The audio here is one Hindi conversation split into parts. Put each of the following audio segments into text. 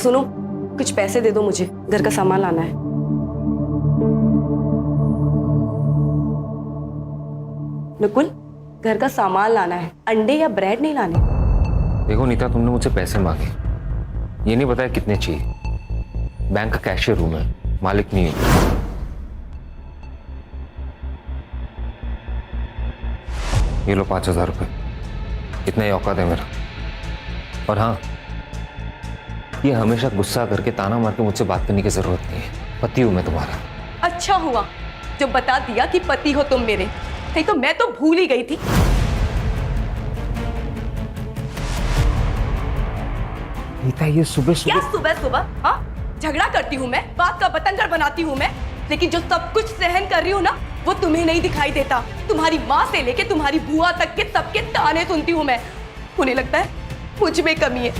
सुनो, कुछ पैसे दे दो मुझे, घर का सामान लाना है। नकुल, घर का सामान लाना है, अंडे या ब्रेड नहीं लाने। देखो नीता, तुमने मुझसे पैसे मांगे, ये नहीं बताया कितने चाहिए। बैंक का कैशियर हूं मैं, मालिक नहीं हूं। ये लो 5,000 रुपये, इतना ही औकात है मेरा। और हाँ, ये हमेशा गुस्सा करके ताना मार के मुझसे बात करने की जरूरत नहीं है। पति हूं मैं तुम्हारा। अच्छा हुआ जो बता दिया कि पति हो तुम मेरे, नहीं तो मैं तो भूल ही गई थी। नीता, ये सुबह क्या सुबह सुबह? हाँ, झगड़ा करती हूँ मैं, बात का बतंगड़ बनाती हूँ मैं, लेकिन जो सब कुछ सहन कर रही हूँ ना, वो तुम्हें नहीं दिखाई देता। तुम्हारी माँ से लेके तुम्हारी बुआ तक के सबके ताने सुनती हूँ मैं। उन्हें लगता है मुझ में कमी है,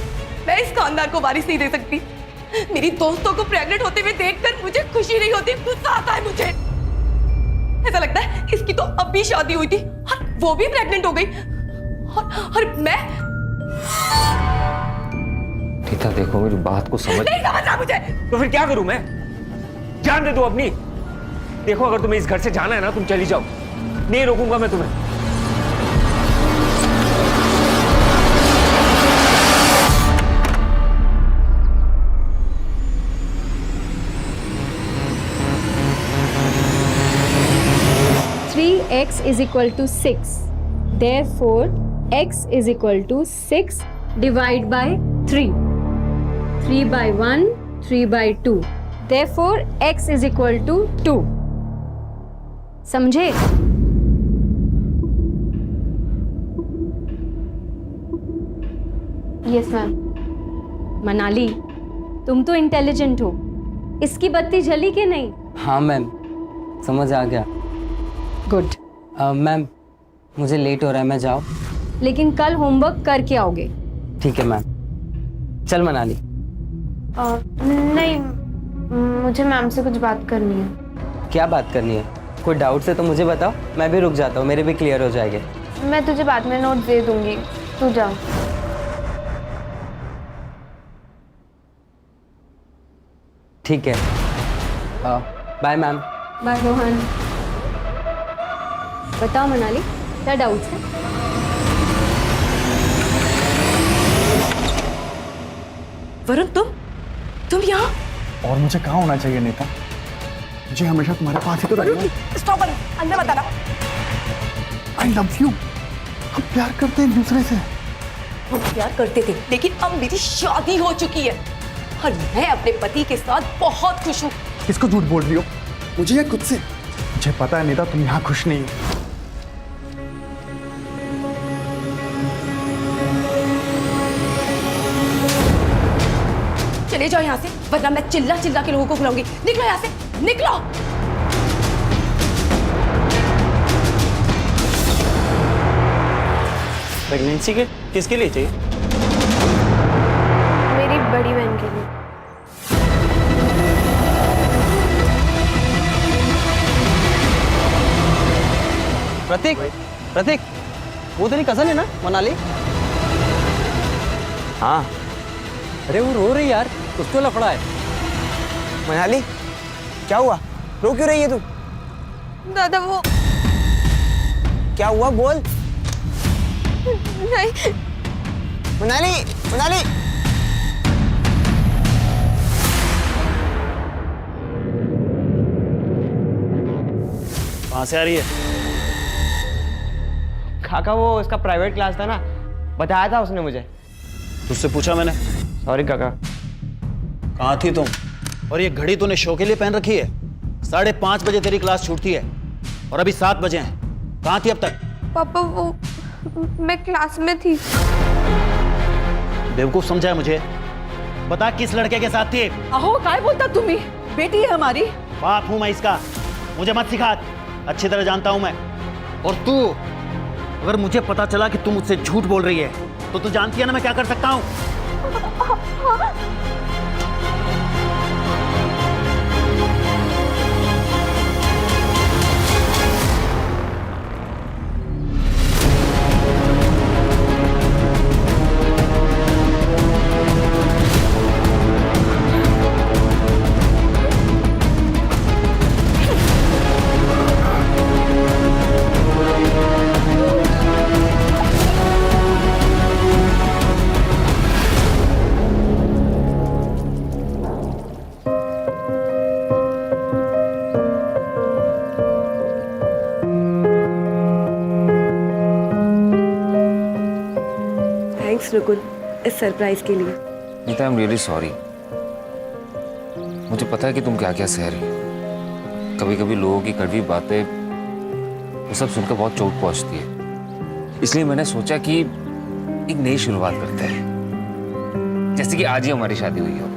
मैं इस खानदान को वारिस नहीं दे सकती। मेरी दोस्तों को प्रेग्नेंट होते हुए देखकर मुझे खुशी नहीं होती, गुस्सा आता है मुझे। ऐसा लगता है इसकी तो अब भी शादी हुई थी और वो भी प्रेग्नेंट हो गई, और मैं। नीता देखो, मेरी बात को समझ। नहीं समझ रहा मुझे। तो फिर क्या करूं मैं? जान दे दो अपनी। देखो, अगर तुम्हें इस घर से जाना है ना, तुम चली जाओ, नहीं रोकूंगा मैं तुम्हें। x is equal to 6. Therefore, x is equal to 6 divided by 3. 3 by 1, 3 by 2. Therefore, x is equal to 2. समझे? Yes ma'am. मनाली, तुम तो इंटेलिजेंट हो, इसकी बत्ती जली कि नहीं? हाँ मैम, समझ आ गया। गुड। मैम, मुझे लेट हो रहा है, मैं जाऊँ? लेकिन कल होमवर्क करके आओगे। ठीक है मैम। चल मनाली। नहीं, मुझे मैम से कुछ बात करनी है। क्या बात करनी है? कोई डाउट है तो मुझे बताओ, मैं भी रुक जाता हूँ, मेरे भी क्लियर हो जाएंगे। मैं तुझे बाद में नोट दे दूंगी, तू जा। ठीक है, बाय मैम। बाय रोहन। बताओ मनाली, क्या डाउट्स है? वरुण, तुम यहाँ? और मुझे कहाँ होना चाहिए नीता? मुझे हमेशा तुम्हारे पास ही तो रहना है। स्टॉप, अंदर मत आना। I love you. हम प्यार करते हैं एक दूसरे से। हम प्यार करते थे, लेकिन अब मेरी शादी हो चुकी है और मैं अपने पति के साथ बहुत खुश हूँ। किसको झूठ बोल रही हो? मुझे या खुद से? मुझे पता है नीता, तुम यहाँ खुश नहीं हो। चले जाओ यहाँ से, वरना मैं चिल्ला चिल्ला के लोगों को बुलाऊंगी। निकलो यहाँ से, निकलो। प्रेगनेंसी के किसके लिए चाहिए? मेरी बड़ी बहन के लिए। प्रतीक, प्रतीक, वो तेरी कजन है ना मनाली? हाँ। अरे वो रो रही यार, कुछ तो लफड़ा है। मनाली, क्या हुआ? रो क्यों रही है तू? दादा वो क्या हुआ, बोल। नहीं। मनाली, मनाली। कहाँ से आ रही है? काका, वो इसका प्राइवेट क्लास था ना, बताया था उसने मुझे। तुझसे पूछा मैंने। सॉरी काका। कहाँ थी तुम? और ये घड़ी तूने शो के लिए पहन रखी है? 5:30 बजे तेरी क्लास छूटती है और अभी 7 बजे हैं। कहाँ थी अब तक? पापा वो मैं क्लास में थी। बेवकूफ समझा है मुझे? बता किस लड़के के साथ थी? अहो, काय बोलता तुम्ही? बेटी है हमारी। बाप हूं मैं इसका, मुझे मत सिखा, अच्छी तरह जानता हूं मैं। और तू, अगर मुझे पता चला कि तू मुझसे झूठ बोल रही है तो तू जानती है ना मैं क्या कर सकता हूं। थैंक्स रुकुल इस सरप्राइज के लिए। Neeta, I am really sorry. मुझे पता है कि तुम क्या क्या सह रही हो। कभी कभी लोगों की कड़वी बातें वो सब सुनकर बहुत चोट पहुंचती है। इसलिए मैंने सोचा कि एक नई शुरुआत करते हैं, जैसे कि आज ही हमारी शादी हुई हो।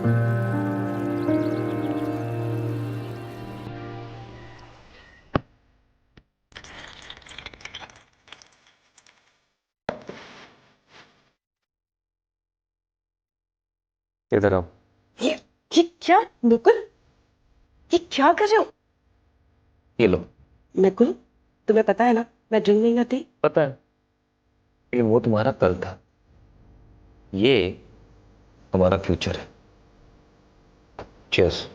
इधर आओ। ये क्या मुकुल, ये क्या कर रहे हो? ये लो। मुकुल, तुम्हें पता है ना मैं ड्रिंक नहीं करती। पता है, लेकिन वो तुम्हारा कल था, ये हमारा फ्यूचर है। चीयर्स।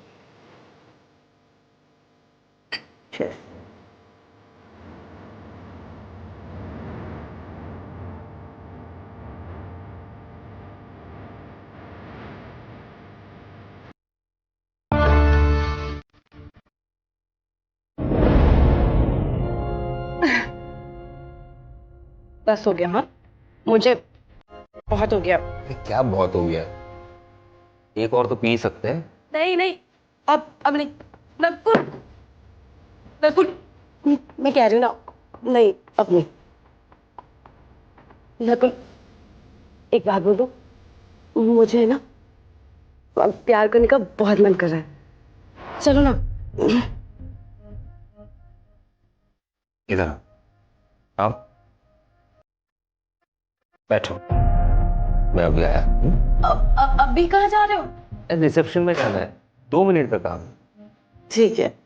बस हो गया। हाँ, मुझे बहुत हो गया। क्या बहुत हो गया? एक और तो पी सकते हैं। नहीं नहीं, अब नहीं। नकुल, नकुल, मैं कह रही हूँ ना, नहीं अब नहीं। नकुल, एक बात बोलो, मुझे ना अब प्यार करने का बहुत मन कर रहा है। चलो ना। इधर आओ, बैठो, मैं अभी आया। अभी कहाँ जा रहे हो? रिसेप्शन में जाना है, 2 मिनट का काम। ठीक है।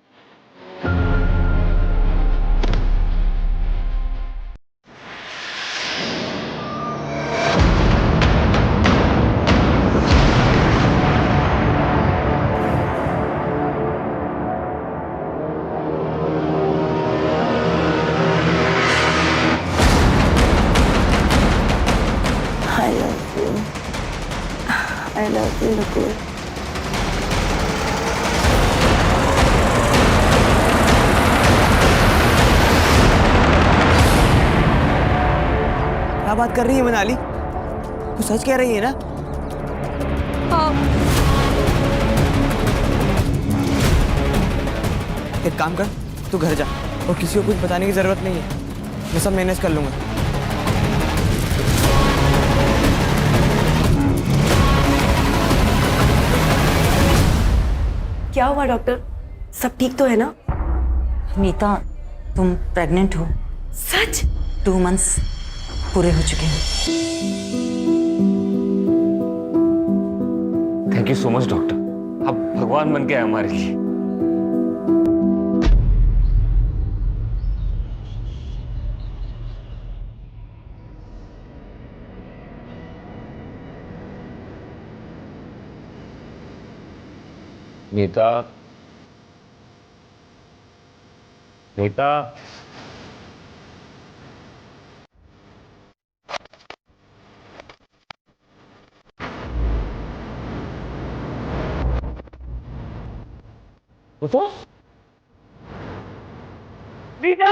I love you, Nukul. क्या बात कर रही है मनाली? तू सच कह रही है ना? हाँ। एक काम कर, तू घर जा और किसी को कुछ बताने की जरूरत नहीं है, मैं सब मैनेज कर लूंगा। क्या हुआ डॉक्टर, सब ठीक तो है ना? नीता, तुम प्रेग्नेंट हो। सच? 2 मंथ्स पूरे हो चुके हैं। Thank you so much doctor, आप भगवान बन के आए हमारे लिए। नीता, नीता, उठो। नीता!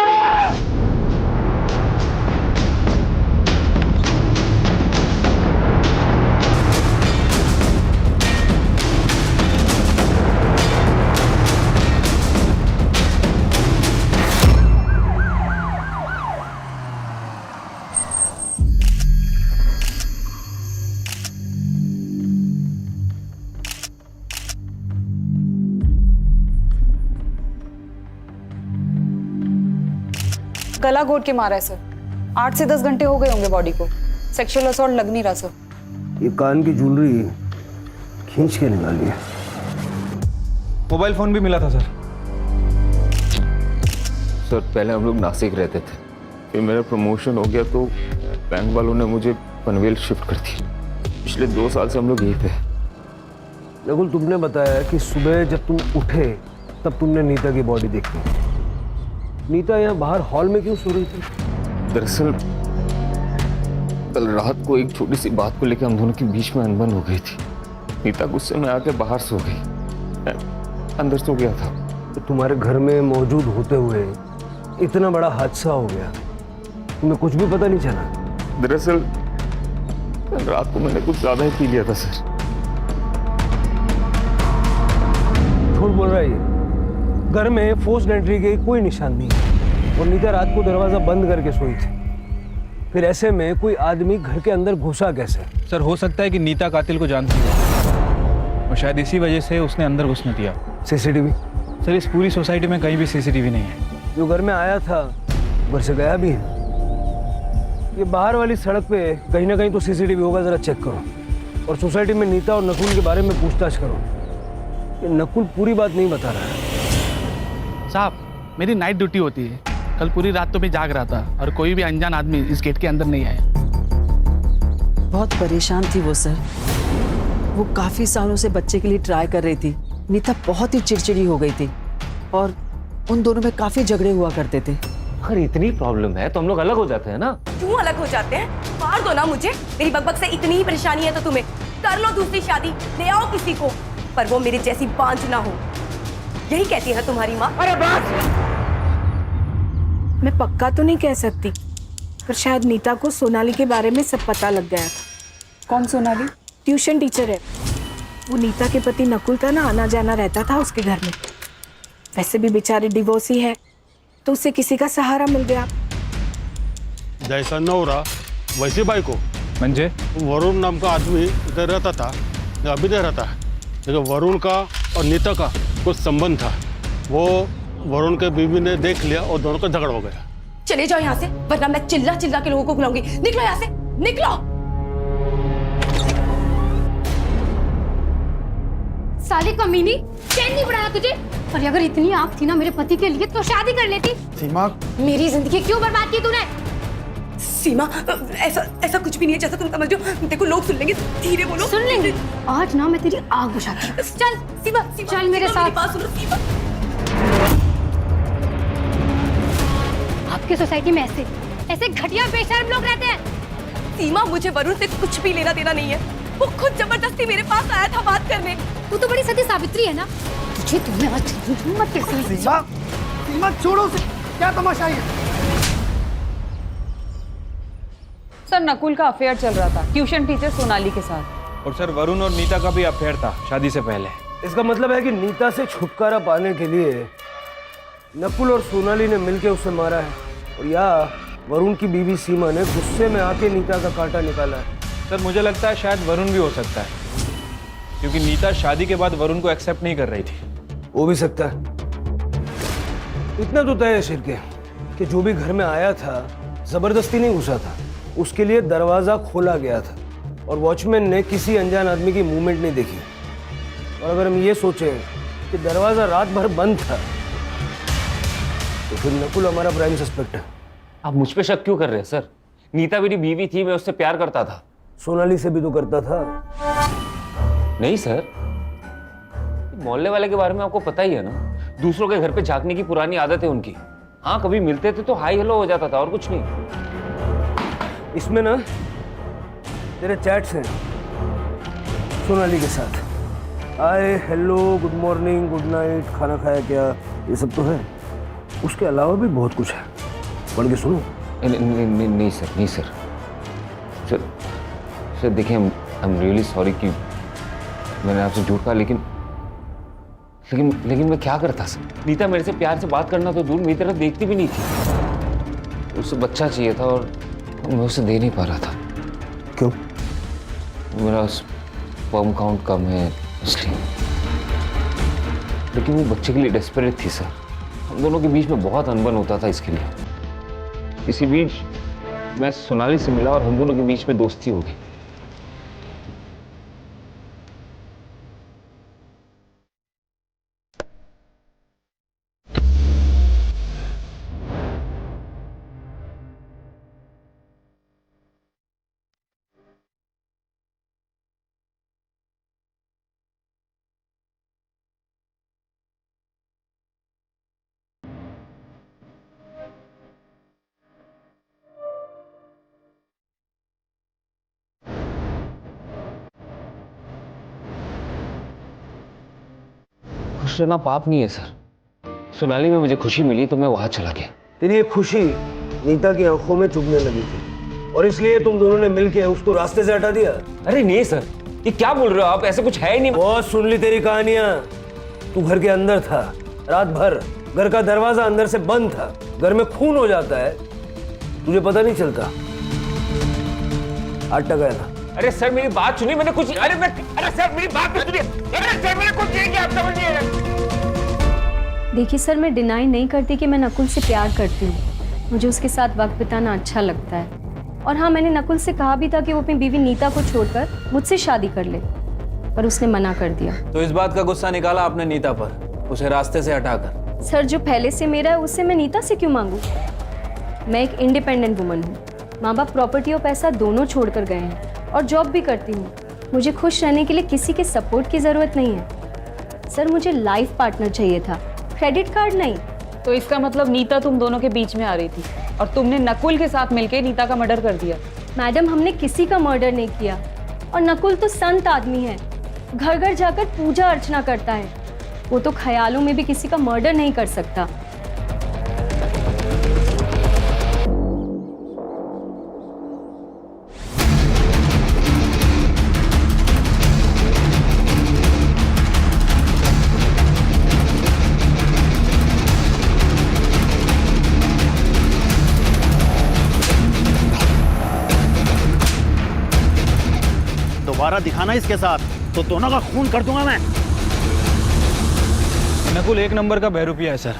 गला घोट के मारा है सर। 8 से 10 घंटे हो गए होंगे बॉडी को। सेक्सुअल असॉल्ट लग नहीं रहा सर। ये कान की ज्वेलरी खींच के निकाली है। मोबाइल फोन भी मिला था सर। सर पहले हम लोग नासिक रहते थे, फिर मेरा प्रमोशन हो गया तो बैंक वालों ने मुझे पनवेल शिफ्ट कर दिया। पिछले 2 साल से हम लोग यहीं पे हैं। नकुल, तुमने बताया कि सुबह जब तुम उठे तब तुमने नीता की बॉडी देखी। नीता यहाँ बाहर हॉल में क्यों सो रही थी? दरअसल कल रात को एक छोटी सी बात को लेकर हम दोनों के बीच में अनबन हो गई थी। नीता गुस्से में आके बाहर सो गई, मैं अंदर सो गया था। तो तुम्हारे घर में मौजूद होते हुए इतना बड़ा हादसा हो गया, तुम्हें कुछ भी पता नहीं चला? दरअसल रात को मैंने कुछ ज्यादा ही पी लिया था सर। झूठ बोल रहा है ये। घर में फोर्स्ड एंट्री के कोई निशान नहीं है और नीता रात को दरवाजा बंद करके सोई थी। फिर ऐसे में कोई आदमी घर के अंदर घुसा कैसे? सर हो सकता है कि नीता कातिल को जानती है और शायद इसी वजह से उसने अंदर घुसने दिया। सीसीटीवी? सर इस पूरी सोसाइटी में कहीं भी सीसीटीवी नहीं है। जो घर में आया था घर से गया भी है। ये बाहर वाली सड़क पे कहीं ना कहीं तो सीसीटीवी होगा, जरा चेक करो। और सोसाइटी में नीता और नकुल के बारे में पूछताछ करो। ये नकुल पूरी बात नहीं बता रहा है। साहब मेरी नाइट ड्यूटी होती है, कल पूरी रात तो मैं जाग रहा था और कोई भी अनजान आदमी इस गेट के अंदर नहीं आया। बहुत परेशान थी वो सर। वो काफी सालों से बच्चे के लिए ट्राई कर रही थी। नीता बहुत ही चिड़चिड़ी हो गई थी और उन दोनों में काफी झगड़े हुआ करते थे। अगर इतनी प्रॉब्लम है तो हम लोग अलग हो जाते हैं ना। क्यों अलग हो जाते हैं? मार दो ना मुझे। मेरी बकबक से इतनी ही परेशानी है तो तुम्हें कर लो दूसरी शादी, ले आओ किसी को, पर वो मेरी जैसी बांझ ना हो। यही कहती है ना तुम्हारी माँ। अरे बस! मैं पक्का तो नहीं कह सकती, पर शायद नीता को सोनाली के बारे में सब पता लग गया था। कौन सोनाली? ट्यूशन टीचर है वो। नीता के पति नकुल था ना, आना जाना रहता था उसके घर में। वैसे भी बेचारे डिवोर्सी है तो उसे किसी का सहारा मिल गया। जैसा नौरा वैसे भाई को मंजे वरुण नाम का आदमी इधर रहता था, अभी नहीं रहता है, लेकिन वरुण का और नीता का कुछ संबंध था। वो वरुण के बीवी ने देख लिया और दोनों का झगड़ा हो गया। चले जाओ यहाँ से, वरना मैं चिल्ला चिल्ला के लोगों को बुलाऊंगी। निकलो यहाँ से, निकलो। साली कमीनी, चैन नहीं बढ़ाया तुझे? और अगर इतनी आँख थी ना मेरे पति के लिए तो शादी कर लेती। सीमा, मेरी जिंदगी क्यों बर्बाद की तूने? सीमा, ऐसा कुछ भी नहीं है जैसा तुम समझ रहे हो। देखो लोग सुन लेंगे, धीरे बोलो। सुन लेंगे? आज ना मैं तेरी आग बुझाती हूँ। चल सीमा, चल मेरे साथ। बात सुनो सीमा। आपकी सोसाइटी में ऐसे घटिया बेशर्म लोग रहते हैं। सीमा, मुझे वरुण से कुछ भी लेना देना नहीं है। वो खुद जबरदस्ती मेरे पास आया था बात करने। तू तो बड़ी सती सावित्री है ना। तुझे तुमने आज हिम्मत कैसे हुई? सीमा छोड़ो उसे, क्या तमाशा है? सर नकुल का अफेयर चल रहा था ट्यूशन टीचर सोनाली के साथ। और सर वरुण और नीता का भी अफेयर था शादी से पहले। इसका मतलब है कि नीता से छुटकारा पाने के लिए नकुल और सोनाली ने मिलकर उसे मारा है, और या वरुण की बीवी सीमा ने गुस्से में आके नीता का कांटा निकाला है। सर मुझे लगता है शायद वरुण भी हो सकता है, क्योंकि नीता शादी के बाद वरुण को एक्सेप्ट नहीं कर रही थी। हो भी सकता है। इतना तो तय है शिरके कि जो भी घर में आया था जबरदस्ती नहीं घुसा था, उसके लिए दरवाजा खोला गया था और वॉचमैन ने किसी अनजान आदमी की मूवमेंट नहीं देखी। और अगर हम ये सोचें कि दरवाजा रात भर बंद था तो फिर नकुल हमारा प्राइम सस्पेक्ट है। आप मुझ पे शक क्यों कर रहे हैं सर? नीता मेरी बीवी थी, मैं उससे प्यार करता था। सोनाली से भी तो करता था। नहीं सर, मोहल्ले वाले के बारे में आपको पता ही है ना। दूसरों के घर पे झांकने की पुरानी आदत है उनकी। हाँ, कभी मिलते थे तो हाई हेलो हो जाता था और कुछ नहीं। इसमें ना तेरे चैट्स हैं सोनाली के साथ। Hi, hello, good morning, good night, खाना खाया क्या, ये सब तो है। उसके अलावा भी बहुत कुछ है, पढ़ के सुनो। नहीं सर, नहीं सर। सर देखिए, आई एम रियली सॉरी कि मैंने आपसे झूठ कहा, लेकिन मैं क्या करता सर? नीता मेरे से प्यार से बात करना तो दूर, मेरी तरफ देखती भी नहीं थी। उसे बच्चा चाहिए था और मैं उसे दे नहीं पा रहा था। क्यों? मेरा स्पर्म काउंट कम है इसलिए। लेकिन वो बच्चे के लिए डेस्परेट थी सर। हम दोनों के बीच में बहुत अनबन होता था इसके लिए। इसी बीच मैं सोनाली से मिला और हम दोनों के बीच में दोस्ती हो गई। खुश रहना पाप नहीं है सर। सोनाली में मुझे खुशी मिली तो मैं वहां चला गया। तेरी ये खुशी नीता की आंखों में चुभने लगी थी। और इसलिए तुम दोनों ने मिलके उसको रास्ते से हटा दिया? अरे नहीं सर, ये क्या बोल रहे हो आप? ऐसा कुछ है ही नहीं। बहुत सुन ली तेरी कहानियां। तू घर के अंदर था रात भर, घर का दरवाजा अंदर से बंद था, घर में खून हो जाता है, तुझे पता नहीं चलता। आटा गया था। अरे सर मेरी बात सुनिए, मैंने कुछ अरे सर मेरी बात तो सुनिए। अरे सर मैंने कुछ नहीं किया, आप समझ नहीं रहे। देखिए सर, मैं डिनाई नहीं करती कि मैं नकुल से प्यार करती हूँ। मुझे उसके साथ वक्त बिताना अच्छा लगता है। और हाँ, मैंने नकुल से कहा भी था कि वो अपनी बीवी नीता को छोड़कर मुझसे शादी कर ले, पर उसने मना कर दिया। तो इस बात का गुस्सा निकाला आपने नीता पर, उसे रास्ते से हटाकर? सर, जो पहले से मेरा है उससे मैं नीता से क्यों मांगू? मैं एक इंडिपेंडेंट वुमन हूँ। माँ बाप प्रॉपर्टी और पैसा दोनों छोड़कर गए हैं और जॉब भी करती हूँ। मुझे खुश रहने के लिए किसी के सपोर्ट की ज़रूरत नहीं है। सर, मुझे लाइफ पार्टनर चाहिए था, क्रेडिट कार्ड नहीं। तो इसका मतलब नीता तुम दोनों के बीच में आ रही थी और तुमने नकुल के साथ मिलकर नीता का मर्डर कर दिया? मैडम, हमने किसी का मर्डर नहीं किया। और नकुल तो संत आदमी है, घर घर जाकर पूजा अर्चना करता है। वो तो ख्यालों में भी किसी का मर्डर नहीं कर सकता। दोबारा दिखाना इसके साथ तो दोनों का खून कर दूंगा मैं। नकुल एक नंबर का बहरूपिया है सर,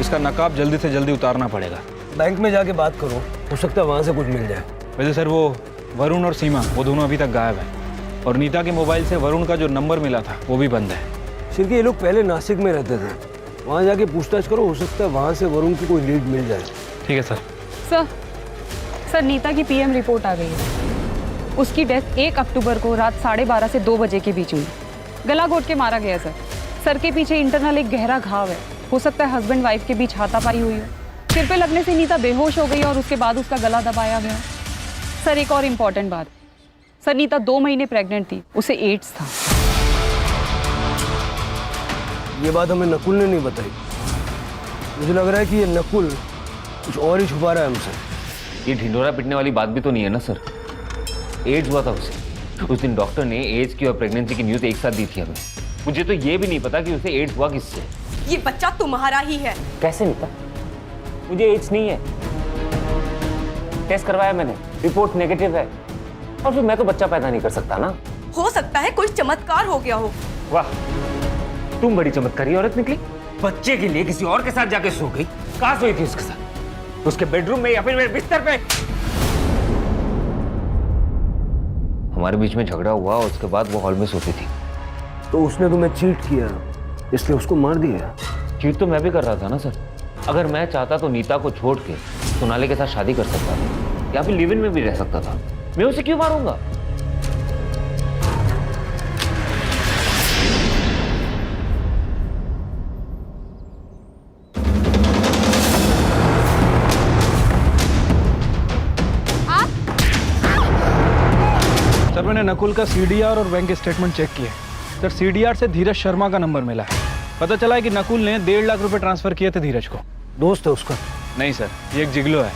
इसका नकाब जल्दी से जल्दी उतारना पड़ेगा। बैंक में जाके बात करो, हो सकता है वहां से कुछ मिल जाए। वैसे सर वो वरुण और सीमा वो दोनों अभी तक गायब हैं और नीता के मोबाइल से वरुण का जो नंबर मिला था वो भी बंद है। शिरके, ये लोग पहले नासिक में रहते थे, वहाँ जाके पूछताछ करो, हो सकता है वहाँ से वरुण की कोई लीड मिल जाए। ठीक है सर। सर, नीता की पीएम रिपोर्ट आ गई है। उसकी डेथ 1 अक्टूबर को रात 12:30 से 2 बजे के बीच हुई। गला घोट के मारा गया सर। सर के पीछे इंटरनल एक गहरा घाव है। हो सकता है हस्बैंड वाइफ के बीच हाथापाई हुई हो। सिर पे लगने से नीता बेहोश हो गई और उसके बाद उसका गला दबाया गया। सर, एक और इम्पॉर्टेंट बात। सर, नीता 2 महीने प्रेग्नेंट थी, उसे एड्स था। ये बात हमें नकुल ने नहीं बताई। मुझे लग रहा है कि ये नकुल कुछ और ही छुपा रहा है हमसे। ये ढिंडोरा पिटने वाली बात भी तो नहीं है ना सर। एड्स हुआ था उसे। उस दिन डॉक्टर ने एड्स की और प्रेगनेंसी की न्यूज़ एक साथ दी थी हमें। मुझे तो ये भी नहीं पता कि उसे एड्स हुआ किससे। ये बच्चा तुम्हारा ही है। कैसे नीता? मुझे एड्स नहीं है, टेस्ट करवाया मैंने, रिपोर्ट नेगेटिव है। और फिर मैं तो बच्चा पैदा नहीं कर सकता ना। हो सकता है कोई चमत्कार हो गया हो। वाह, तुम बड़ी चमत्कारी औरत निकली। बच्चे के लिए किसी और के साथ जाके सो गई। कहाँ सोई थी उसके साथ? उसके बेडरूम में या फिर मेरे बिस्तर पे? हमारे बीच में झगड़ा हुआ, उसके बाद वो हॉल में सोती थी। तो उसने तुम्हें चीट किया, इसलिए उसको मार दिया? चीट तो मैं भी कर रहा था ना सर। अगर मैं चाहता तो नीता को छोड़ के सोनाली के साथ शादी कर सकता था या फिर लिव इन में भी रह सकता था। मैं उसे क्यों मारूंगा? सर, मैंने नकुल का सीडीआर और बैंक स्टेटमेंट चेक किए। सर, सीडीआर से धीरज शर्मा का नंबर मिला है। पता चला है कि नकुल ने 1.5 लाख रुपए ट्रांसफर किए थे धीरज को। दोस्त है उसका? नहीं सर, ये एक जिगलो है।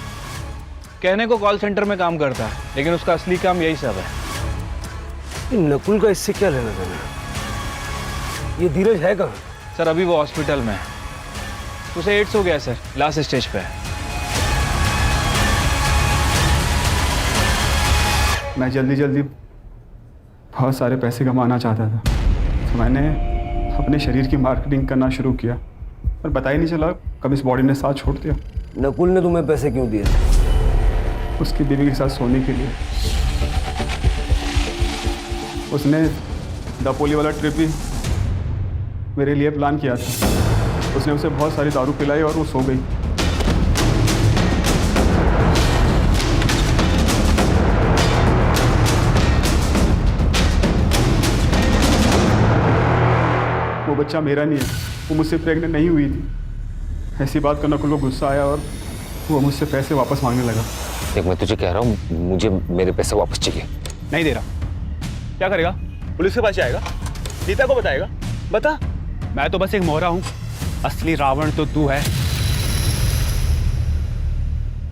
कहने को कॉल सेंटर में काम करता है, लेकिन उसका असली काम यही सब है। नकुल का इससे क्या लेना देना? ये धीरज है कहाँ? सर, अभी वो हॉस्पिटल में है। उसे एड्स हो गया सर, लास्ट स्टेज पे है। मैं जल्दी जल्दी बहुत सारे पैसे कमाना चाहता था, तो मैंने अपने शरीर की मार्केटिंग करना शुरू किया, पर पता ही नहीं चला कब इस बॉडी ने साथ छोड़ दिया। नकुल ने तुम्हें पैसे क्यों दिए? उसकी बीवी के साथ सोने के लिए। उसने दापोली वाला ट्रिप भी मेरे लिए प्लान किया था। उसने उसे बहुत सारी दारू पिलाई और वो सो गई। वो बच्चा मेरा नहीं है, वो मुझसे प्रेग्नेंट नहीं हुई थी। ऐसी बात करना नकुल को गुस्सा आया और वो मुझसे पैसे वापस मांगने लगा। देख, मैं तुझे कह रहा हूँ, मुझे मेरे पैसे वापस चाहिए। नहीं दे रहा। क्या करेगा? पुलिस के पास जाएगा? नीता को बताएगा? बता। मैं तो बस एक मोहरा हूँ, असली रावण तो तू है।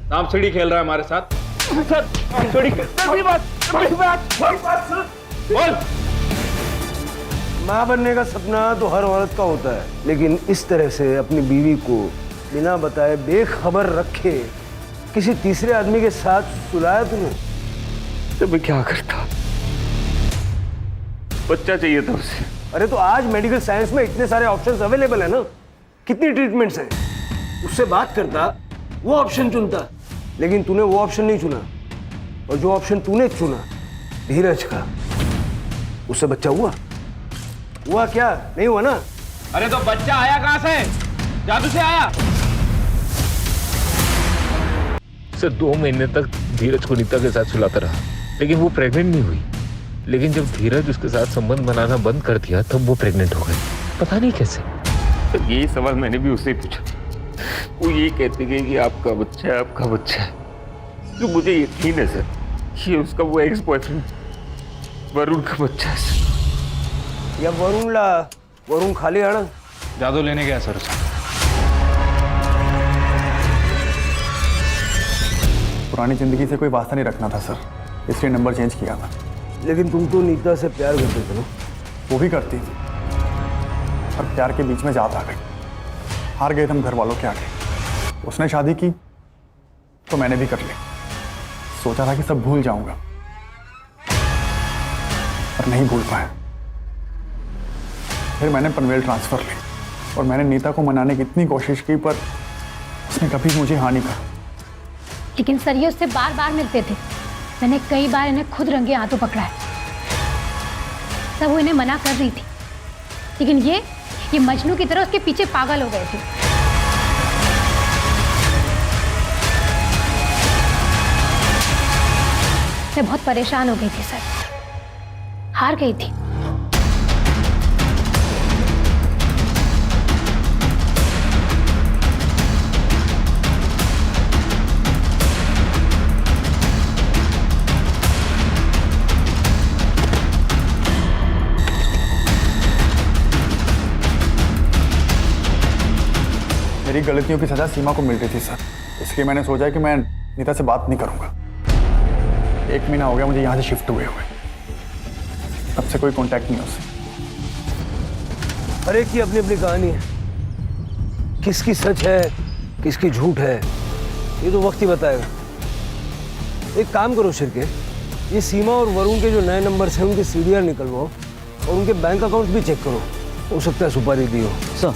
सांप सीढ़ी खेल रहा है हमारे साथ। सर छोड़ी मेरी बात बोल। माँ बनने का सपना तो हर औरत का होता है, लेकिन इस तरह से अपनी बीवी को बिना बताए बेखबर रखे किसी तीसरे आदमी के साथ सुलाया तूने? तो मैं क्या करता? बच्चा चाहिए था उसे। अरे तो आज मेडिकल साइंस में इतने सारे ऑप्शंस अवेलेबल है ना, कितनी ट्रीटमेंट्स हैं। उससे बात करता, वो ऑप्शन चुनता, लेकिन तूने वो ऑप्शन नहीं चुना। और जो ऑप्शन तूने चुना धीरज का, उससे बच्चा हुआ क्या? नहीं हुआ ना? अरे तो बच्चा आया कहां से? जादू से आया? सर 2 महीने तक धीरज को नीता के साथ सुलाता रहा, लेकिन वो प्रेग्नेंट नहीं हुई। लेकिन जब धीरज उसके साथ संबंध बनाना बंद कर दिया तब वो प्रेग्नेंट हो गई। पता नहीं कैसे। तो यही सवाल मैंने भी उससे पूछा। वो यही कहती गई कि आपका बच्चा है, आपका बच्चा है। तो मुझे यकीन है सर कि उसका वो एक्स बॉयफ्रेंड वरुण का बच्चा है सर। या वरुण खाली आना जादू लेने गया सर उसे। पुरानी जिंदगी से कोई वास्ता नहीं रखना था सर, इसलिए नंबर चेंज किया था। लेकिन तुम तो नीता से प्यार करते थे ना? वो भी करती थी, और प्यार के बीच में जात आ गई। हार गए हम घर वालों के आगे। उसने शादी की तो मैंने भी कर ली। सोचा था कि सब भूल जाऊंगा, पर नहीं भूल पाया। फिर मैंने पनवेल ट्रांसफर ली और मैंने नीता को मनाने की इतनी कोशिश की, पर उसने कभी मुझे हाँ नहीं कहा। लेकिन सर ये उससे बार बार मिलते थे। मैंने कई बार इन्हें खुद रंगे हाथों पकड़ा है। तब वो इन्हें मना कर रही थी, लेकिन ये मजनू की तरह उसके पीछे पागल हो गए थे। मैं बहुत परेशान हो गई थी सर, हार गई थी। मेरी गलतियों की सजा सीमा को मिल रही थी सर, इसलिए मैंने सोचा कि मैं नीता से बात नहीं करूंगा। 1 महीना हो गया मुझे यहाँ से शिफ्ट हुए तब से कोई कांटेक्ट नहीं उससे। हर एक की अपनी अपनी कहानी है, किसकी सच है किसकी झूठ है ये तो वक्त ही बताएगा। एक काम करो शिरके, ये सीमा और वरुण के जो नए नंबर्स हैं उनके सीडीआर निकलवाओ और उनके बैंक अकाउंट भी चेक करो, हो सकता है सुपारी दी हो। सर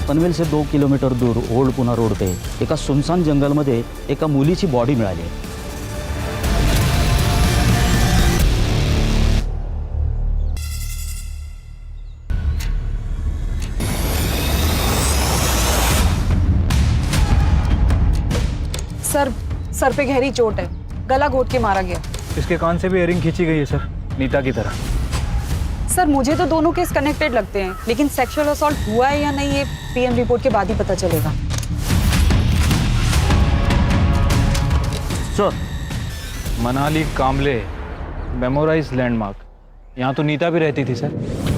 पनवेल से 2 किलोमीटर दूर ओल्ड पुणा रोड पे एका सुनसान जंगलमध्ये एका मुलीची बॉडी मिळाली आहे। सर पे गहरी चोट है, गला घोट के मारा गया। इसके कान से भी इयरिंग खींची गई है सर, नीता की तरह। सर मुझे तो दोनों केस कनेक्टेड लगते हैं, लेकिन सेक्सुअल असॉल्ट हुआ है या नहीं ये पीएम रिपोर्ट के बाद ही पता चलेगा। सर मनाली कामले मेमोराइज लैंडमार्क, यहाँ तो नीता भी रहती थी सर।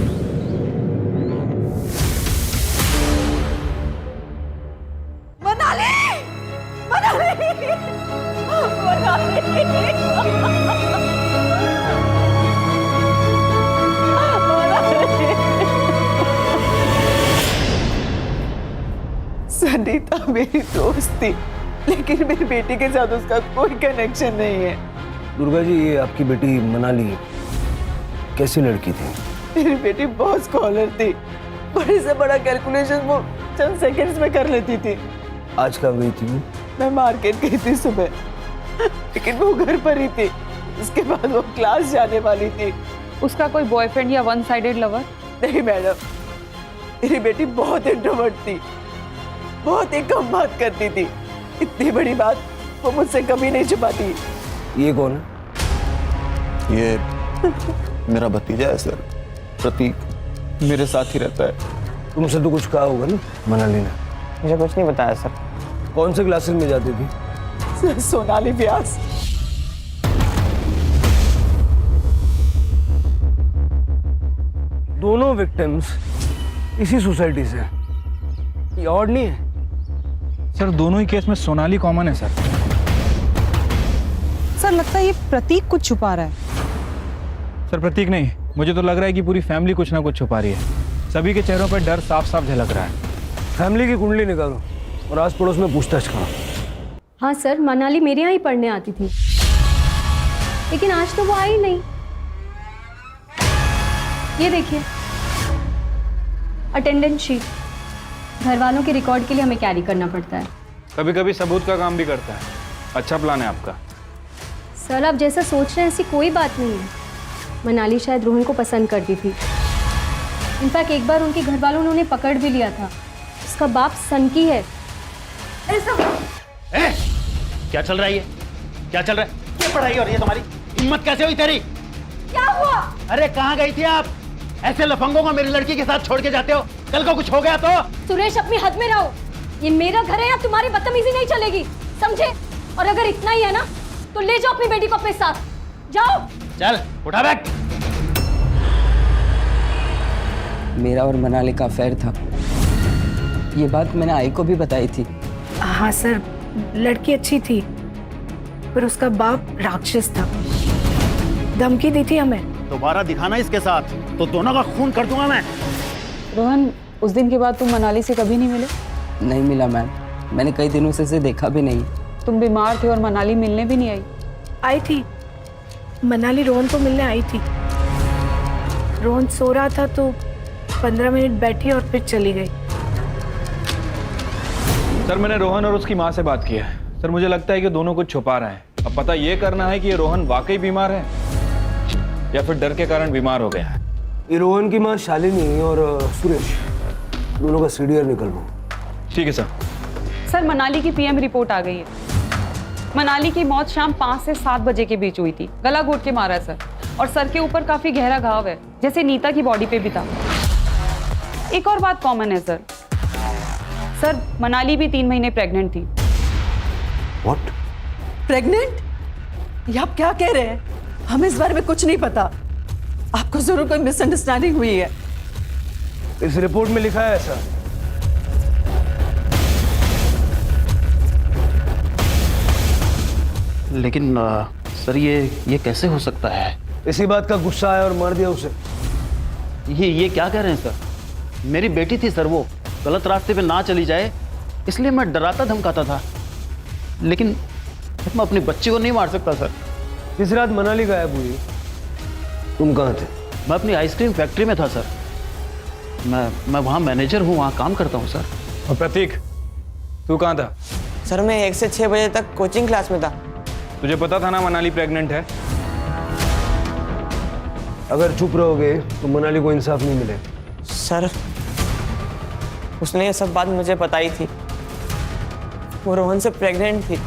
नीता मेरी दोस्त थी, लेकिन मेरी बेटी के साथ उसका कोई कनेक्शन नहीं है। दुर्गा जी ये आपकी बेटी मनाली कैसी लड़की थी? मेरी बेटी बहुत स्कॉलर थी, बड़े से बड़ा कैलकुलेशन वो चंद सेकंड्स में कर लेती थी। आज कहाँ गई थी वो? मैं मार्केट गई थी सुबह, लेकिन वो घर पर ही थी। इसके बाद वो क्लास जाने वाली थी। उसका कोई बॉयफ्रेंड या वन साइडेड लवर? नहीं मैडम, मेरी बेटी बहुत इंट्रोवर्ट थी, बहुत ही कम बात करती थी। इतनी बड़ी बात वो मुझसे कभी नहीं छुपाती। ये कौन है? ये मेरा भतीजा है सर, प्रतीक। मेरे साथ ही रहता है। तुमसे तो कुछ कहा होगा ना मनाली ने? मुझे कुछ नहीं बताया सर। कौन से क्लासेस में जाती थी? सोनाली व्यास। दोनों विक्टिम्स इसी सोसाइटी से, ये ऑड नहीं है? सर दोनों ही केस में सोनाली कॉमन है सर। सर लगता है ये प्रतीक कुछ छुपा रहा है। सर प्रतीक नहीं, मुझे तो लग रहा है कि पूरी फैमिली कुछ ना कुछ छुपा रही है। सभी के चेहरों पर डर साफ साफ झलक रहा है। फैमिली की कुंडली निकालो और आस पड़ोस में पूछताछ करो। हाँ सर, मनाली मेरे यहाँ ही पढ़ने आती थी, लेकिन आज तो वो आई नहीं। ये देखिए अटेंडेंस शीट, घर वालों के रिकॉर्ड के लिए हमें कैरी करना पड़ता है। कभी कभी सबूत का काम भी करता है। अच्छा प्लान है आपका। सर आप जैसा सोच रहे हैं ऐसी कोई बात नहीं है। मनाली शायद रोहन को पसंद करती थी। इनफैक्ट एक बार उनके घर वालों ने उन्हें पकड़ भी लिया था। उसका बाप सनकी है। क्या चल रहा है ये? क्या चल रहा है? क्या पढ़ाई हो रही है तुम्हारी? हिम्मत कैसे हुई तेरी? क्या हुआ? अरे कहाँ गई थी आप? ऐसे लफंगों को मेरी लड़की के साथ छोड़ के जाते हो? कल को कुछ हो गया तो? सुरेश अपनी हद में रहो। ये मेरा घर है, यहाँ तुम्हारी बदतमीजी नहीं चलेगी, समझे? और अगर इतना ही है ना तो ले जाओ अपनी बेटी को अपने साथ। जाओ। चल उठा बैग। मेरा और मनाली का अफेयर था। ये बात मैंने आई को भी बताई थी। हाँ सर, लड़की अच्छी थी पर उसका बाप राक्षस था। धमकी दी थी हमें। दोबारा दिखाना इसके साथ तो दोनों का खून कर दूंगा मैं। रोहन, उस दिन के बाद तुम मनाली से कभी नहीं मिले? नहीं मिला मैम, मैंने कई दिनों से इसे देखा भी नहीं। तुम बीमार थे और मनाली मिलने भी नहीं आई? आई थी, मनाली रोहन को मिलने आई थी। रोहन सो रहा था तो 15 मिनट बैठी और फिर चली गई। सर मैंने रोहन और उसकी माँ से बात की है। सर मुझे लगता है कि दोनों कुछ छुपा रहे हैं। अब पता ये करना है कि ये रोहन वाकई बीमार है या फिर डर के कारण बीमार हो गया है। ये रोहन की माँ शालिनी और सुरेश दोनों का सीडीआर निकलवाओ। ठीक है सर। सर मनाली की पीएम रिपोर्ट आ गई है। मनाली की मौत शाम 5 से 7 बजे के बीच हुई थी। गला घोट के मारा सर, और सर के ऊपर काफी गहरा घाव है, जैसे नीता की बॉडी पे भी था। एक और बात कॉमन है सर। सर मनाली भी 3 महीने प्रेग्नेंट थी। व्हाट? प्रेग्नेंट? ये आप क्या कह रहे हैं? हमें इस बारे में कुछ नहीं पता। आपको जरूर कोई मिसअंडरस्टैंडिंग हुई है। इस रिपोर्ट में लिखा है ऐसा। लेकिन सर ये कैसे हो सकता है? इसी बात का गुस्सा आया और मार दिया उसे। ये क्या कह रहे हैं सर? मेरी बेटी थी सर, वो गलत रास्ते पे ना चली जाए इसलिए मैं डराता धमकाता था, लेकिन मैं अपनी बच्ची को नहीं मार सकता सर। जिस रात मनाली गायब हुई तुम कहाँ थे? मैं अपनी आइसक्रीम फैक्ट्री में था सर। मैं वहाँ मैनेजर हूँ, वहाँ काम करता हूँ सर। और प्रतीक तू कहाँ था? सर मैं 1 से 6 बजे तक कोचिंग क्लास में था। तुझे पता था ना मनाली प्रेग्नेंट है? अगर चुप रहोगे तो मनाली को इंसाफ नहीं मिले। सर उसने ये सब बात मुझे बताई थी। वो रोहन से प्रेग्नेंट थी,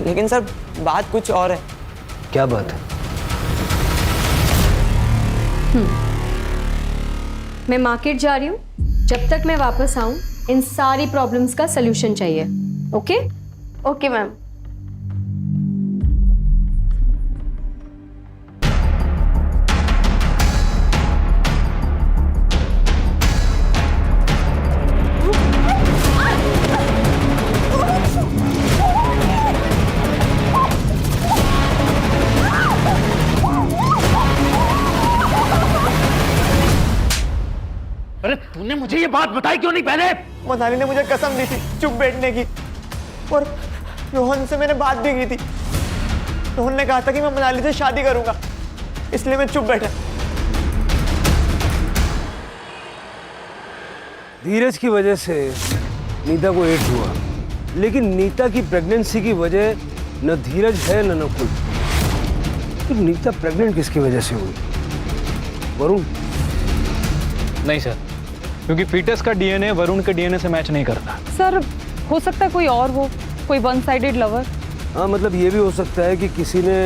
लेकिन सर बात कुछ और है। क्या बात है? मैं मार्केट जा रही हूँ। जब तक मैं वापस आऊँ इन सारी प्रॉब्लम्स का सलूशन चाहिए। ओके? Okay ma'am. अरे तूने मुझे ये बात बताई क्यों नहीं पहले? मनाली ने मुझे कसम दी थी चुप बैठने की, और रोहन से मैंने बात भी की थी। रोहन ने कहा था कि मैं मनाली से शादी करूंगा, इसलिए मैं चुप बैठा। धीरज की वजह से नीता को एड्स हुआ, लेकिन नीता की प्रेगनेंसी की वजह न धीरज है न नकुल। तो नीता प्रेग्नेंट किसकी वजह से हुई? वरुण? नहीं सर, क्योंकि फीटस का डीएनए वरुण के डीएनए से मैच नहीं करता। सर हो सकता है कोई और हो, कोई वन साइडेड लवर। हाँ, मतलब ये भी हो सकता है कि किसी ने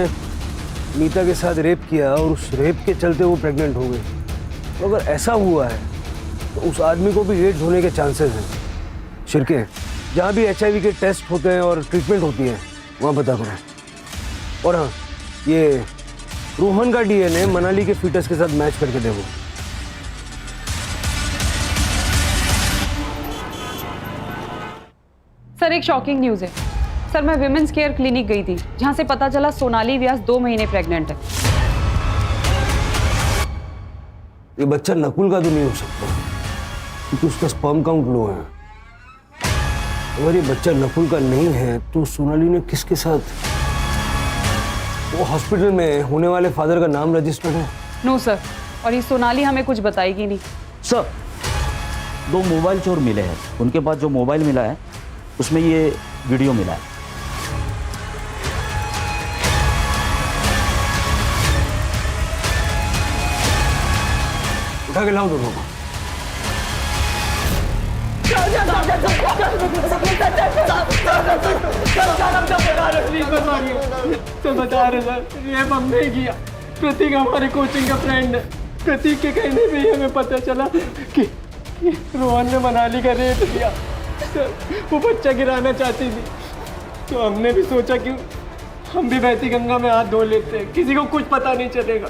नीता के साथ रेप किया और उस रेप के चलते वो प्रेग्नेंट हो गई। तो अगर ऐसा हुआ है तो उस आदमी को भी एड्स होने के चांसेस हैं। शिरके, जहाँ भी HIV के टेस्ट होते हैं और ट्रीटमेंट होती है वहाँ पता करो। और हाँ, ये रोहन का डीएनए मनाली के फीटस के साथ मैच करके देखो। सर एक शॉकिंग न्यूज़ है। सर मैं विमेंस केयर क्लिनिक गई थी, जहाँ से पता चला सोनाली व्यास 2 महीने प्रेग्नेंट है। ये बच्चा नकुल का तो नहीं हो सकता क्योंकि उसका स्पर्म काउंट लो है। अगर ये बच्चा नकुल का नहीं है तो सोनाली ने किसके साथ? वो हॉस्पिटल में होने वाले फादर का नाम रजिस्टर्ड है? नो सर, और ये सोनाली हमें कुछ बताएगी नहीं। सर 2 मोबाइल चोर मिले हैं, उनके पास जो मोबाइल मिला है उसमें ये वीडियो मिला है। उठा के लाओ दोनों को। तो बता रहे सर, रेप हमने किया। प्रतीक हमारे कोचिंग का फ्रेंड है। प्रतीक के कहने पे ही हमें पता चला कि रोहन ने मनाली का रेप किया। सर वो बच्चा गिराना चाहती थी, तो हमने भी सोचा कि हम भी बहती गंगा में हाथ धो लेते हैं, किसी को कुछ पता नहीं चलेगा।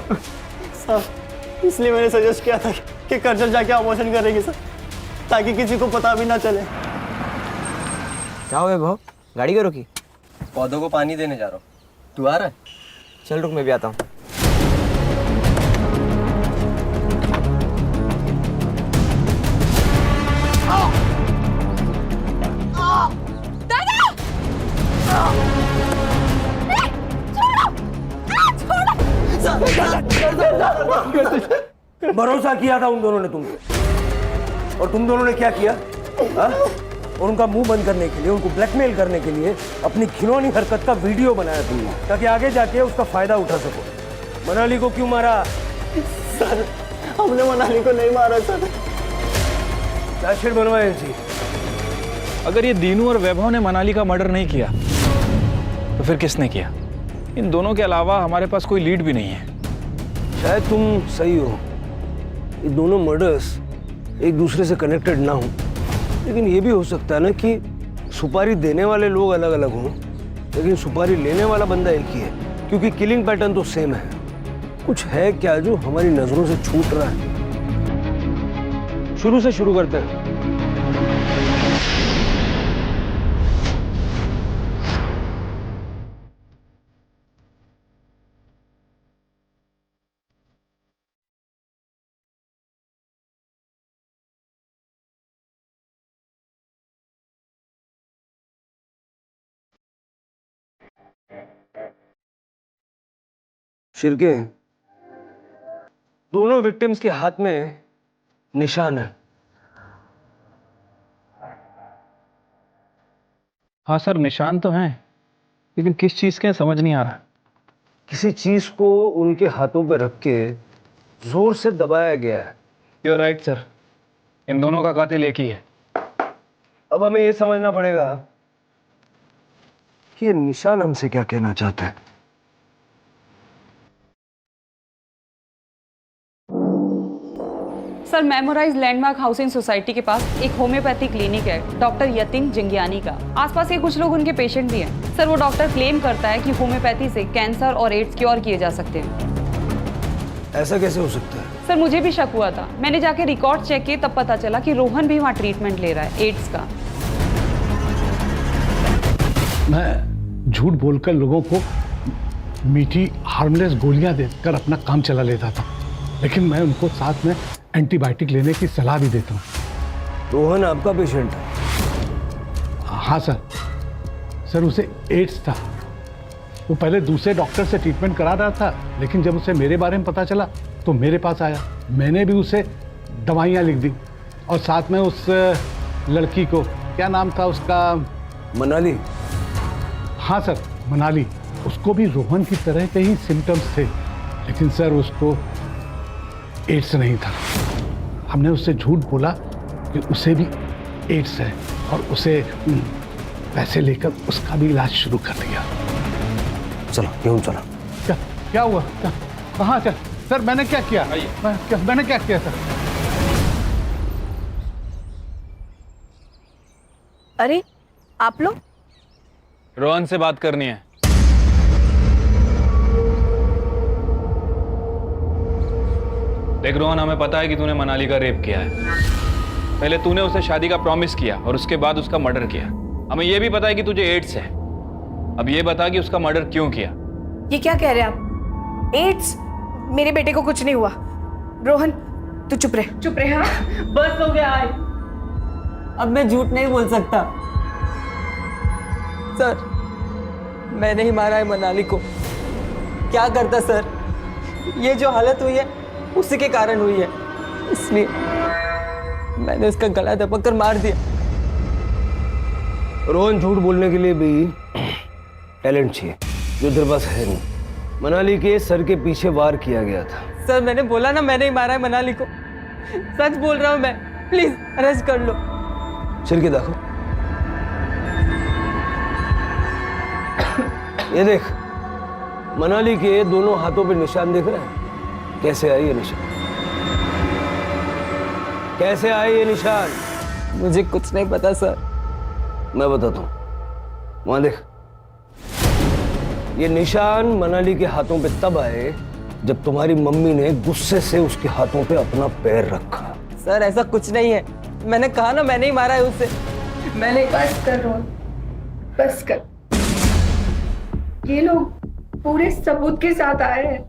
सर इसलिए मैंने सजेस्ट किया था कि कर्जल जाके अबॉर्शन करेगी सर, ताकि किसी को पता भी ना चले। क्या हुआ भाव? गाड़ी क्यों रुकी? पौधों को पानी देने जा रहा हूँ। तू आ रहा है? चल रुक, मैं भी आता हूँ। भरोसा किया था उन दोनों ने तुम पे, और तुम दोनों ने क्या किया? हा? और उनका मुंह बंद करने के लिए, उनको ब्लैकमेल करने के लिए अपनी घिनौनी हरकत का वीडियो बनाया तुमने, ताकि आगे जाके उसका फायदा उठा सको। मनाली को क्यों मारा? सर हमने मनाली को नहीं मारा सर। चार्जशीट बनवाए जी। अगर ये दीनू और वैभव ने मनाली का मर्डर नहीं किया तो फिर किसने किया? इन दोनों के अलावा हमारे पास कोई लीड भी नहीं है। शायद तुम सही हो, ये दोनों मर्डर्स एक दूसरे से कनेक्टेड ना हो, लेकिन ये भी हो सकता है ना कि सुपारी देने वाले लोग अलग अलग हों, लेकिन सुपारी लेने वाला बंदा एक ही है, क्योंकि किलिंग पैटर्न तो सेम है। कुछ है क्या जो हमारी नजरों से छूट रहा है? शुरू से शुरू करते हैं। शिरके, दोनों विक्टिम्स के हाथ में निशान है। हाँ सर, निशान तो हैं, लेकिन किस चीज के समझ नहीं आ रहा। किसी चीज को उनके हाथों पे रख के जोर से दबाया गया है। You're right सर, इन दोनों का कातिल एक ही है। अब हमें ये समझना पड़ेगा कि ये निशान हमसे क्या कहना चाहता है। Sir memorise landmark housing society के पास एक होम्योपैथी क्लिनिक है डॉक्टर यतिन जिंगियानी का। आसपास के कुछ लोग उनके पेशेंट भी हैं। सर वो डॉक्टर क्लेम करता है कि होम्योपैथी से कैंसर और एड्स क्योर किए जा सकते हैं। ऐसा कैसे हो सकता है? सर मुझे भी शक हुआ था, मैंने जाके रिकॉर्ड चेक किए, तब पता चला कि रोहन भी वहाँ ट्रीटमेंट ले रहा है एड्स का। मैं झूठ बोलकर लोगों को मीठी हार्मलेस गोलियां देकर अपना काम चला लेता था, लेकिन मैं उनको साथ में एंटीबायोटिक लेने की सलाह भी देता हूँ। रोहन आपका पेशेंट है? हाँ सर, सर उसे एड्स था। वो पहले दूसरे डॉक्टर से ट्रीटमेंट करा रहा था, लेकिन जब उसे मेरे बारे में पता चला तो मेरे पास आया। मैंने भी उसे दवाइयाँ लिख दी, और साथ में उस लड़की को, क्या नाम था उसका? मनाली। हाँ सर, मनाली। उसको भी रोहन की तरह के ही सिम्टम्स थे, लेकिन सर उसको एड्स नहीं था। हमने उससे झूठ बोला कि उसे भी एड्स है, और उसे पैसे लेकर उसका भी इलाज शुरू कर दिया। चलो क्यों चला? क्या हुआ? कहाँ? सर मैंने क्या किया? मैंने क्या किया सर? अरे आप लोग? रोहन से बात करनी है। देख रोहन, हमें पता है कि तूने मनाली का रेप किया है। पहले तूने उसे शादी का प्रॉमिस किया और उसके बाद उसका मर्डर किया। हमें यह भी पता है कि तुझे एड्स है, अब ये बता कि उसका मर्डर क्यों किया? ये क्या कह रहे हैं आप? एड्स? मेरे बेटे को कुछ नहीं हुआ। रोहन तू चुप रहे, चुप रहे। हाँ बस हो गया आई। अब मैं झूठ नहीं बोल सकता सर, मैंने ही मारा है मनाली को। क्या करता सर, ये जो हालत हुई है उसी के कारण हुई है, इसलिए मैंने उसका गला दबा कर मार दिया। रोहन, झूठ बोलने के लिए भी टैलेंट चाहिए जो तेरे पास है नहीं। मनाली के सर के पीछे वार किया गया था। सर मैंने बोला ना मैंने ही मारा है मनाली को, सच बोल रहा हूँ मैं, प्लीज अरेस्ट कर लो। सिर के देखो, ये देख, मनाली के दोनों हाथों पे निशान दिख रहे हैं। कैसे आए ये निशान? कैसे आए ये निशान? मुझे कुछ नहीं पता सर। मैं बताता हूं, वहां देख, ये निशान मनाली के हाथों पे तब आए जब तुम्हारी मम्मी ने गुस्से से उसके हाथों पे अपना पैर रखा। सर ऐसा कुछ नहीं है, मैंने कहा ना मैंने ही मारा है उसे। मैंने बस कर रोहन, बस कर। ये लोग पूरे सबूत के साथ आए हैं।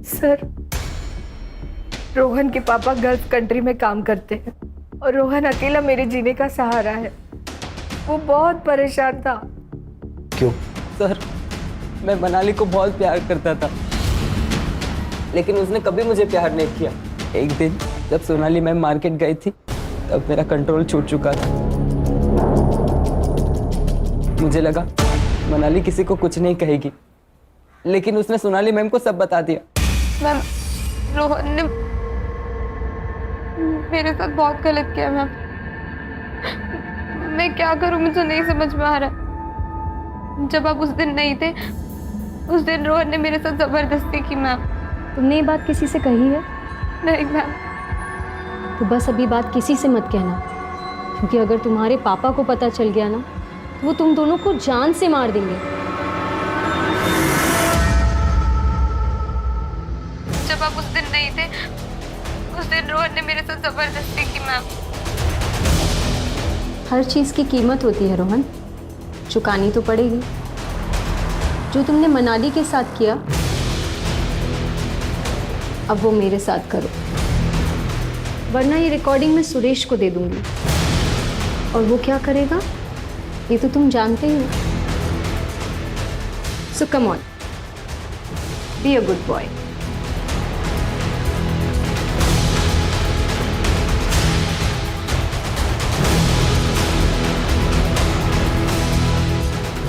सर, रोहन के पापा गल्फ कंट्री में काम करते हैं और रोहन अकेला मेरे जीने का सहारा है। वो बहुत परेशान था। क्यों? सर मैं मनाली को बहुत प्यार करता था, लेकिन उसने कभी मुझे प्यार नहीं किया। एक दिन जब सोनाली मैम मार्केट गई थी तब मेरा कंट्रोल छूट चुका था। मुझे लगा मनाली किसी को कुछ नहीं कहेगी, लेकिन उसने सोनाली मैम को सब बता दिया। मैम, रोहन ने मेरे साथ बहुत गलत किया मैम। मैं क्या करूं, मुझे नहीं समझ में आ रहा। जब आप उस दिन नहीं थे, उस दिन रोहन ने मेरे साथ जबरदस्ती की मैम। तुमने ये बात किसी से कही है? नहीं मैम। तो बस अभी बात किसी से मत कहना, क्योंकि अगर तुम्हारे पापा को पता चल गया ना तो वो तुम दोनों को जान से मार देंगे। जब आप उस दिन नहीं थे, उस दिन रोहन ने मेरे साथ जबरदस्ती की मैम। हर चीज़ की कीमत होती है रोहन, चुकानी तो पड़ेगी। जो तुमने मनाली के साथ किया, अब वो मेरे साथ करो, वरना ये रिकॉर्डिंग मैं सुरेश को दे दूंगी और वो क्या करेगा ये तो तुम जानते ही हो। So come on, be a good boy.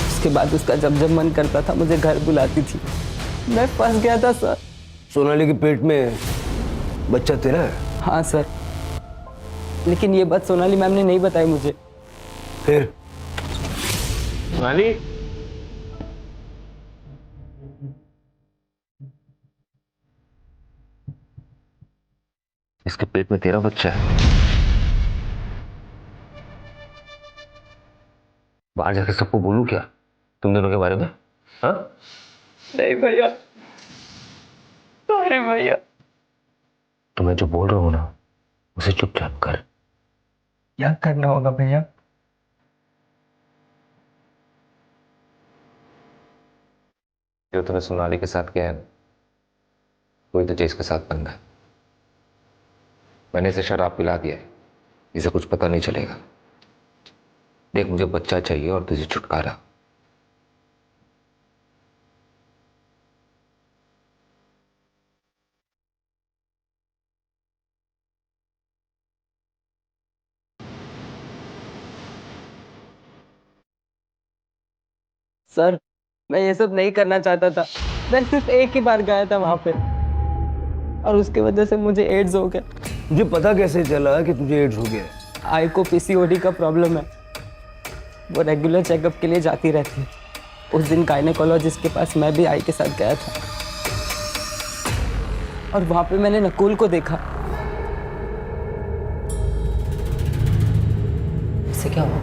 उसके बाद उसका जब जब मन करता था मुझे घर बुलाती थी। मैं फंस गया था सर। सोनाली के पेट में बच्चा तेरा है? हाँ सर, लेकिन ये बात सोनाली मैम ने नहीं बताई मुझे। फिर? सोनाली, इसके पेट में तेरा बच्चा है? बाहर जाके सबको बोलूं क्या तुम दोनों के बारे में? हाँ? नहीं भैया, अरे भैया, तो मैं जो बोल रहा हूं ना उसे चुपचाप कर। क्या करना होगा भैया? जो तूने सोनाली के साथ किया है ना, कोई तुझे इसके साथ बंधा है। मैंने इसे शराब पिला दिया है, इसे कुछ पता नहीं चलेगा। देख, मुझे बच्चा चाहिए और तुझे छुटकारा। सर मैं ये सब नहीं करना चाहता था। मैं सिर्फ एक ही बार गया था वहां पे और उसकी वजह से मुझे एड्स हो गया। तुझे पता कैसे चला कि तुझे एड्स हो गया? आई को पीसीओडी का प्रॉब्लम है, वो रेगुलर चेकअप के लिए जाती रहती है। उस दिन गायनेकोलॉजिस्ट के पास मैं भी आई के साथ गया था और वहां पे मैंने नकुल को देखा। इससे क्या हुआ?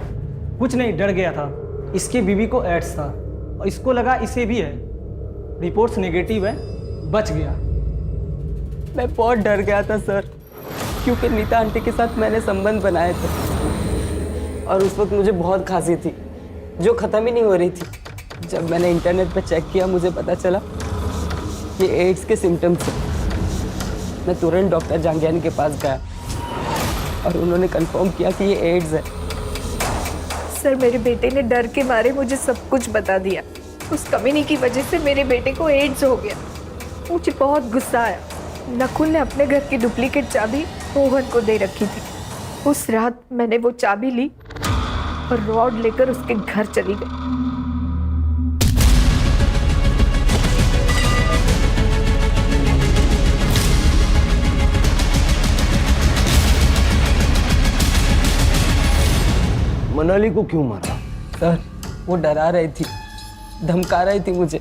कुछ नहीं, डर गया था। इसकी बीवी को एड्स था और इसको लगा इसे भी है। रिपोर्ट्स नेगेटिव है, बच गया। मैं बहुत डर गया था सर, क्योंकि नीता आंटी के साथ मैंने संबंध बनाए थे। और उस वक्त मुझे बहुत खांसी थी जो ख़त्म ही नहीं हो रही थी। जब मैंने इंटरनेट पर चेक किया मुझे पता चला ये एड्स के सिम्टम्स हैं। मैं तुरंत डॉक्टर जांगियानी के पास गया और उन्होंने कंफर्म किया कि ये एड्स है। सर मेरे बेटे ने डर के मारे मुझे सब कुछ बता दिया। उस कमीनी की वजह से मेरे बेटे को एड्स हो गया। मुझे बहुत गुस्सा आया। नकुल ने अपने घर की डुप्लीकेट चाबी रोहन को दे रखी थी। उस रात मैंने वो चाबी ली और रॉड लेकर उसके घर चली गई। मनाली को क्यों मारा? सर वो डरा रही थी, धमका रही थी मुझे।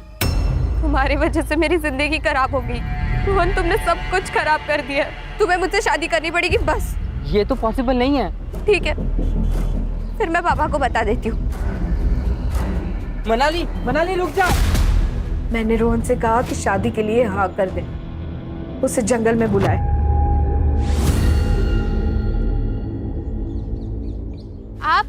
तुम्हारी वजह से मेरी जिंदगी खराब हो गई रोहन, तुमने सब कुछ खराब कर दिया। तुम्हें मुझसे शादी करनी पड़ेगी बस। ये तो पॉसिबल नहीं है। ठीक है, फिर मैं पापा को बता देती हूँ। मनाली, मनाली रुक जा। मैंने रोहन से कहा कि शादी के लिए हाँ कर दे, उसे जंगल में बुलाए। आप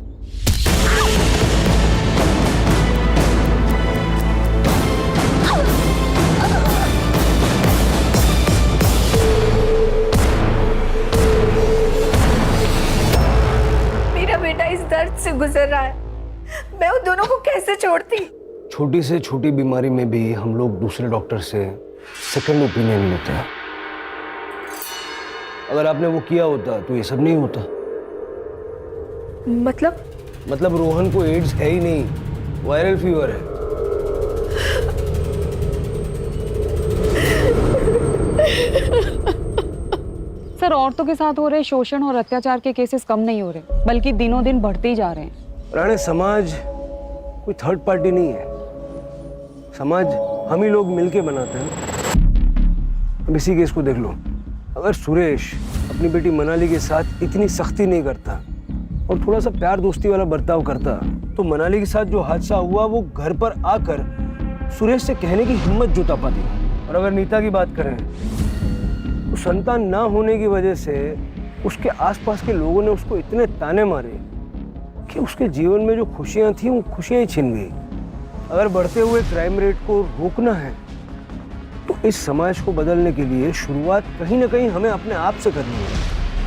मेरा बेटा इस दर्द से गुजर रहा है, मैं उन दोनों को कैसे छोड़ती। छोटी से छोटी बीमारी में भी हम लोग दूसरे डॉक्टर से सेकंड ओपिनियन लेते हैं। अगर आपने वो किया होता तो ये सब नहीं होता। मतलब रोहन को एड्स है ही नहीं, वायरल फीवर है। सर औरतों के साथ हो रहे शोषण और अत्याचार के केसेस कम नहीं हो रहे, बल्कि दिनों दिन बढ़ते ही जा रहे हैं। राणे, समाज कोई थर्ड पार्टी नहीं है। समाज हम ही लोग मिलके बनाते हैं। अब इसी केस को देख लो। अगर सुरेश अपनी बेटी मनाली के साथ इतनी सख्ती नहीं करता और थोड़ा सा प्यार दोस्ती वाला बर्ताव करता तो मनाली के साथ जो हादसा हुआ वो घर पर आकर सुरेश से कहने की हिम्मत जुटा पाती। और अगर नीता की बात करें तो संतान ना होने की वजह से उसके आसपास के लोगों ने उसको इतने ताने मारे कि उसके जीवन में जो खुशियां थी वो खुशियां ही छिन गई। अगर बढ़ते हुए क्राइम रेट को रोकना है तो इस समाज को बदलने के लिए शुरुआत कहीं ना कहीं हमें अपने आप से करनी है।